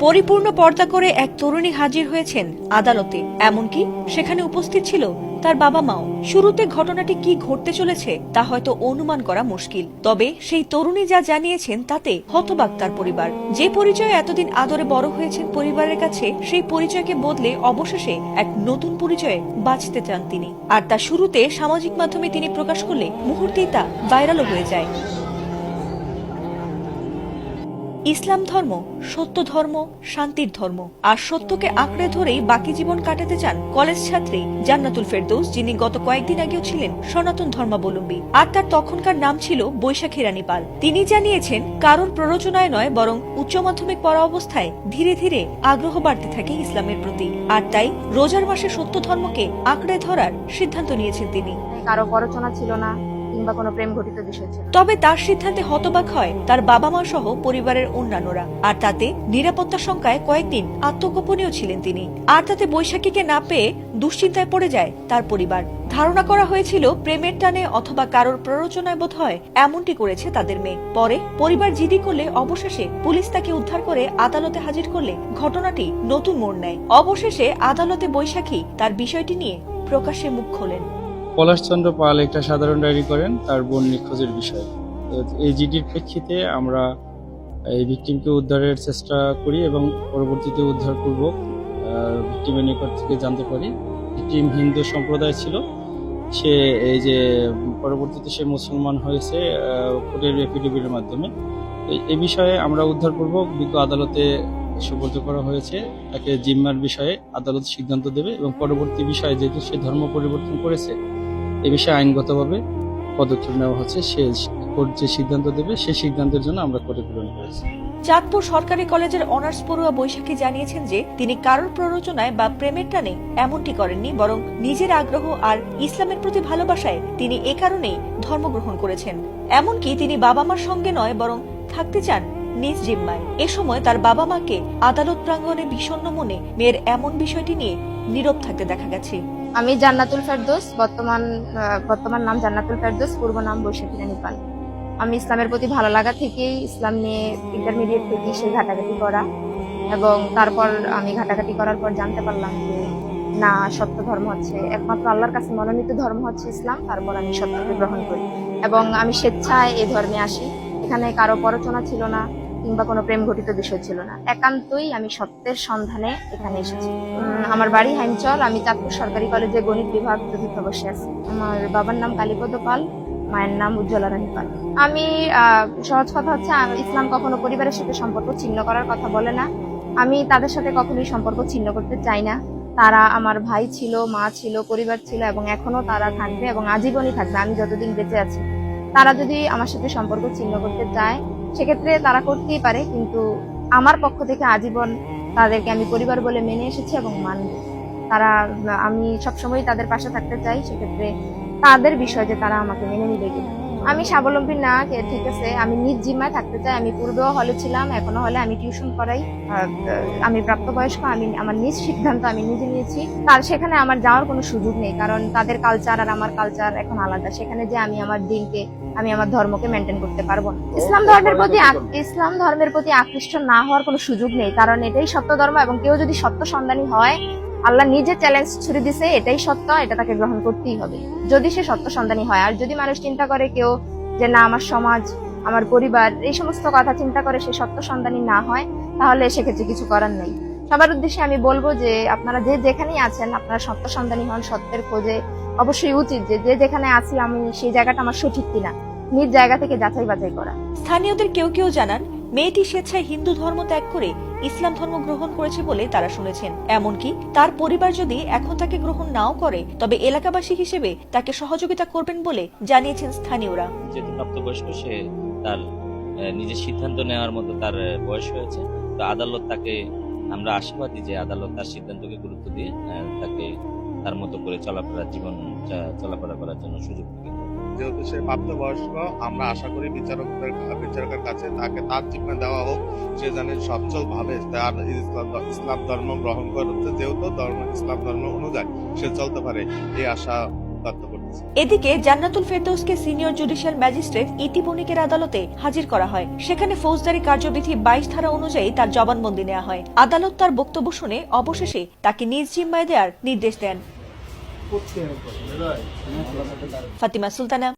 পরিপূর্ণ পর্দা করে এক তরুণী হাজির হয়েছেন আদালতে, এমনকি সেখানে উপস্থিত ছিল তার বাবা মাও। শুরুতে ঘটনাটি কি ঘটতে চলেছে তা হয়তো অনুমান করা মুশকিল, তবে সেই তরুণী যা জানিয়েছেন তাতে হতবাক তার পরিবার। যে পরিচয়ে এতদিন আদরে বড় হয়েছেন পরিবারের কাছে, সেই পরিচয়কে বদলে অবশেষে এক নতুন পরিচয়ে বাঁচতে চান তিনি। আর তা শুরুতে সামাজিক মাধ্যমে তিনি প্রকাশ করলে মুহূর্তেই তা ভাইরালও হয়ে যায়। ইসলাম ধর্ম সত্য ধর্ম, শান্তির ধর্ম, আর সত্যকে আঁকড়ে ধরেই বাকি জীবন কাটাতে চান কলেজ ছাত্রী জান্নাতুল ফেরদৌস, যিনি গত কয়েকদিন আগেও ছিলেন সনাতন ধর্মাবলম্বী। আর তার তখনকার নাম ছিল বৈশাখী রানী পাল। তিনি জানিয়েছেন, কারোর প্ররোচনায় নয়, বরং উচ্চ মাধ্যমিক পড়া অবস্থায় ধীরে ধীরে আগ্রহ বাড়তে থাকে ইসলামের প্রতি, আর তাই রোজার মাসে সত্য ধর্মকে আঁকড়ে ধরার সিদ্ধান্ত নিয়েছেন তিনি। কারো প্ররোচনা ছিল না কিংবা কোনো প্রেম ঘটিত বিষয় ছিল। তবে তার সিদ্ধান্তে হতবাক হয় তার বাবা মা সহ পরিবারের অন্যান্যরা, আর তাতে নিরাপত্তা শঙ্কায় কয়েকদিন আত্মগোপনীয় ছিলেন তিনি। আর তাতে বৈশাখীকে না পেয়ে দুশ্চিন্তায় পড়ে যায় তার পরিবার। ধারণা করা হয়েছিল প্রেমের টানে অথবা কারোর প্ররোচনায় বোধ হয় এমনটি করেছে তাদের মেয়ে। পরে পরিবার জিডি করলে অবশেষে পুলিশ তাকে উদ্ধার করে আদালতে হাজির করলে ঘটনাটি নতুন মোড় নেয়। অবশেষে আদালতে বৈশাখী তার বিষয়টি নিয়ে প্রকাশ্যে মুখ খোলেন। পলাশচন্দ্র পাল একটা সাধারণ ডায়েরি করেন তার বোন নিখোঁজের বিষয়ে। এই জিডির প্রেক্ষিতে আমরা এই ভিকটিমকে উদ্ধারের চেষ্টা করি এবং পরবর্তীতে উদ্ধারপূর্বক ভিকটিমের নিকট থেকে জানতে পারি ভিকটিম হিন্দু সম্প্রদায় ছিল। সে এই যে পরবর্তীতে সে মুসলমান হয়েছে কোর্টের এফিডেভিটের মাধ্যমে। এই বিষয়ে আমরা উদ্ধারপূর্বক বিজ্ঞ আদালতে সুপর্দ করা হয়েছে। তাকে জিম্মার বিষয়ে আদালত সিদ্ধান্ত দেবে এবং পরবর্তী বিষয়ে যেহেতু সে ধর্ম পরিবর্তন করেছে এ বিষয়ে আইনগতভাবে পদক্ষেপ নেওয়া হচ্ছে। সে কোর্ট যে সিদ্ধান্ত দেবে সেই সিদ্ধান্তের জন্য আমরা কোর্টে প্রেরণ করেছি। চাঁদপুর সরকারি কলেজের অনার্স পড়ুয়া বৈশাখী জানিয়েছেন যে তিনি কারোর প্ররোচনায় বা প্রেমের টানে এমনটি করেননি, বরং নিজের আগ্রহ আর ইসলামের প্রতি ভালোবাসায় তিনি এ কারণেই ধর্মগ্রহণ করেছেন। এমনকি তিনি বাবা মার সঙ্গে নয়, বরং থাকতে চান নিজ জিম্মায়। এ সময় তার বাবা মাকে আদালত প্রাঙ্গণে বিষণ্ণ মনে মেয়ের এমন বিষয়টি নিয়ে নীরব থাকতে দেখা গেছে। আমি জান্নাতুল ফেরদৌস, বর্তমান নাম জান্নাতুল ফেরদৌস, পূর্ব নাম বৈশাখী রানী পাল। আমি ইসলামের প্রতি ভালো লাগা থেকেই ইসলাম নিয়ে ইন্টারমিডিয়েট থেকে সেই ঘাটাঘাটি করা, এবং তারপর আমি ঘাটাঘাটি করার পর জানতে পারলাম যে না, সত্য ধর্ম হচ্ছে একমাত্র আল্লাহর কাছে মনোনীত ধর্ম হচ্ছে ইসলাম। তারপর আমি সত্যকে গ্রহণ করি এবং আমি স্বেচ্ছায় এই ধর্মে আসি। এখানে কারো প্ররোচনা ছিল না কিংবা কোনো প্রেম ঘটিত বিষয় ছিল না, একান্তই আমি সত্যের সন্ধানে এখানে এসেছি। আমার বাড়ি হাইমচর। আমি চাঁদপুর সরকারি কলেজে গণিত বিভাগ চতুর্থ বর্ষে আছি। আমার বাবার নাম কালীপদ পাল, মায়ের নাম উজ্জ্বলা রানী পাল। আমি সহজ কথা হচ্ছে, ইসলাম কখনো পরিবারের সাথে সম্পর্ক ছিন্ন করার কথা বলে না। আমি তাদের সাথে কখনোই সম্পর্ক ছিন্ন করতে চাই না। তারা আমার ভাই ছিল, মা ছিল, পরিবার ছিল, এবং এখনো তারা থাকবে এবং আজীবনই থাকবে আমি যতদিন বেঁচে আছি। তারা যদি আমার সাথে সম্পর্ক ছিন্ন করতে চায় সেক্ষেত্রে তারা করতেই পারে, কিন্তু আমার পক্ষ থেকে আজীবন তাদেরকে আমি পরিবার বলে মেনে এসেছি এবং মানব। আমি সবসময় তাদের পাশে থাকতে চাই। সেক্ষেত্রে তাদের বিষয় যে তারা আমাকে মেনে নিবে কিনা। আমি স্বাবলম্বী না, ঠিক আছে, আমি নিজ জিম্মায় থাকতে চাই। আমি পূর্বেও হলে ছিলাম, এখনো হলে আমি টিউশন করাই। আমি প্রাপ্তবয়স্ক, আমি আমার নিজ সিদ্ধান্ত আমি নিজে নিয়েছি। তার সেখানে আমার যাওয়ার কোনো সুযোগ নেই, কারণ তাদের কালচার আর আমার কালচার এখন আলাদা। সেখানে যে আমি আমার দিনকে, আমি আমার ধর্মকে মেনটেন করতে পারবো না। ইসলাম ধর্মের প্রতি আকৃষ্ট না হওয়ার কোনো সুযোগ নেই, কারণ এটাই সত্য ধর্ম। এবং কেউ যদি সত্য সন্ধানী হয়, আল্লাহ নিজে চ্যালেঞ্জ ছুড়ে দিছে, এটাই সত্য, এটা তাকে গ্রহণ করতেই হবে যদি সে সত্য সন্ধানী হয়। আর যদি মানুষ চিন্তা করে কেউ যে না, আমার সমাজ, আমার পরিবার, এই সমস্ত কথা চিন্তা করে সে সত্য সন্ধানী না হয়, তাহলে সেক্ষেত্রে কিছু করার নেই। সবার উদ্দেশ্যে আমি বলবো যে আপনারা যে যেখানেই আছেন, আপনারা সত্য সন্ধানী হন। সত্যের খোঁজে অবশ্যই উচিত যে যেখানে আছি আমি সেই জায়গাটা আমার সঠিক কিনা নিজ জায়গা থেকে যাচাই বাছাই করা। স্থানীয়দের কেউ কেউ জানান, মেয়েটি স্বেচ্ছায় হিন্দু ধর্ম ত্যাগ করে ইসলাম ধর্ম গ্রহণ করেছে বলে তারা শুনেছেন। এমনকি তার পরিবার যদি এখন তাকে গ্রহণ নাও করে, তবে এলাকাবাসী হিসেবে তাকে সহযোগিতা করবেন বলে জানিয়েছেন স্থানীয়রা। যেহেতু প্রাপ্তবয়স্ক, সে তার নিজের সিদ্ধান্ত নেওয়ার মতো তার বয়স হয়েছে, তো আদালত তাকে, আমরা আশাবাদী যে আদালত তার সিদ্ধান্তকে গুরুত্ব দিয়ে তাকে তার মতো করে জীবন চলাফেরা করার জন্য সুযোগ দেবে। যেহেতু সে প্রাপ্তবয়স্ক, আমরা আশা করি বিচারকের কাছে তাকে তার জিম্মা দেওয়া হোক। সে জানে সচ্ছল ভাবে তার ইসলাম ধর্ম গ্রহণ করতে, যেহেতু ইসলাম ধর্ম অনুযায়ী সে চলতে পারে, এই আশা ব্যক্ত করতেছি। এদিকে জান্নাতুল ফেরদৌসকে সিনিয়র জুডিশিয়াল ম্যাজিস্ট্রেট ইতি বণিকের আদালতে হাজির করা হয়। সেখানে ফৌজদারি কার্যবিধি 22 ধারা অনুযায়ী তার জবানবন্দি নেওয়া হয়। আদালত তার বক্তব্য শুনে অবশেষে তাকে নিজ জিম্মায় দেওয়ার নির্দেশ দেন। ফাতিমা সুলতানা,